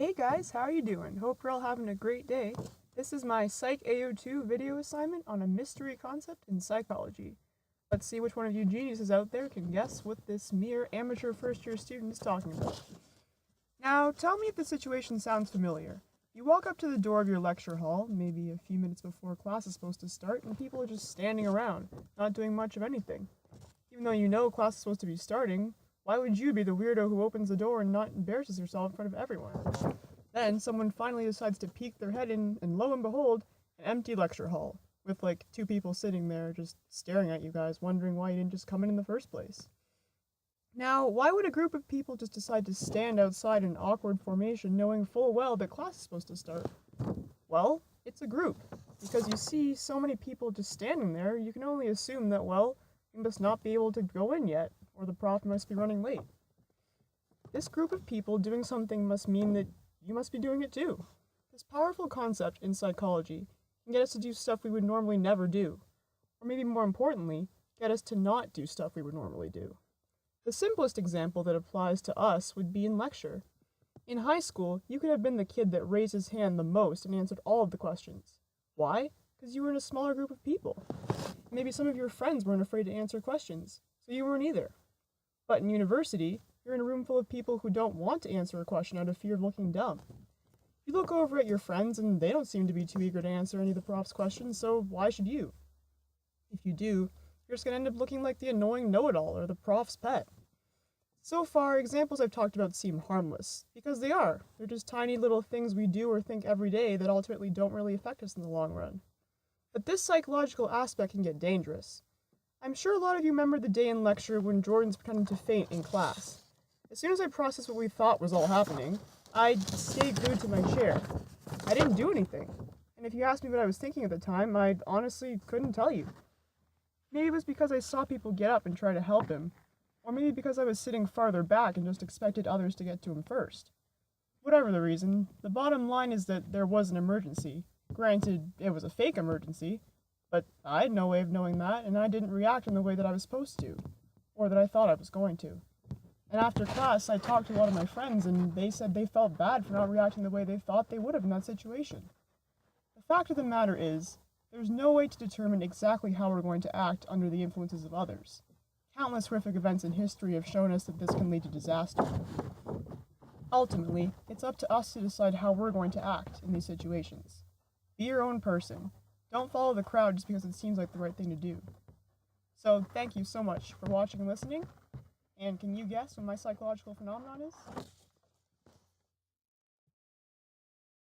Hey guys, how are you doing? Hope you're all having a great day. This is my PSYA02 video assignment on a mystery concept in psychology. Let's see which one of you geniuses out there can guess what this mere amateur first-year student is talking about. Now, tell me if the situation sounds familiar. You walk up to the door of your lecture hall, maybe a few minutes before class is supposed to start, and people are just standing around, not doing much of anything. Even though you know class is supposed to be starting, why would you be the weirdo who opens the door and not embarrasses yourself in front of everyone? Then someone finally decides to peek their head in, and lo and behold, an empty lecture hall, with like two people sitting there just staring at you guys, wondering why you didn't just come in the first place. Now, why would a group of people just decide to stand outside in awkward formation knowing full well that class is supposed to start? Well, it's a group. Because you see so many people just standing there, you can only assume that, well, you must not be able to go in yet, or the prof must be running late. This group of people doing something must mean that you must be doing it too. This powerful concept in psychology can get us to do stuff we would normally never do, or maybe more importantly, get us to not do stuff we would normally do. The simplest example that applies to us would be in lecture. In high school, you could have been the kid that raised his hand the most and answered all of the questions. Why? Because you were in a smaller group of people. Maybe some of your friends weren't afraid to answer questions, so you weren't either. But in university, you're in a room full of people who don't want to answer a question out of fear of looking dumb. You look over at your friends and they don't seem to be too eager to answer any of the prof's questions, so why should you? If you do, you're just going to end up looking like the annoying know-it-all or the prof's pet. So far, examples I've talked about seem harmless, because they are. They're just tiny little things we do or think every day that ultimately don't really affect us in the long run. But this psychological aspect can get dangerous. I'm sure a lot of you remember the day in lecture when Jordan's pretending to faint in class. As soon as I processed what we thought was all happening, I stayed glued to my chair. I didn't do anything, and if you asked me what I was thinking at the time, I honestly couldn't tell you. Maybe it was because I saw people get up and try to help him, or maybe because I was sitting farther back and just expected others to get to him first. Whatever the reason, the bottom line is that there was an emergency. Granted, it was a fake emergency, but I had no way of knowing that, and I didn't react in the way that I was supposed to, or that I thought I was going to. And after class, I talked to a lot of my friends, and they said they felt bad for not reacting the way they thought they would have in that situation. The fact of the matter is, there's no way to determine exactly how we're going to act under the influences of others. Countless horrific events in history have shown us that this can lead to disaster. Ultimately, it's up to us to decide how we're going to act in these situations. Be your own person. Don't follow the crowd just because it seems like the right thing to do. So, thank you so much for watching and listening. And can you guess what my psychological phenomenon is?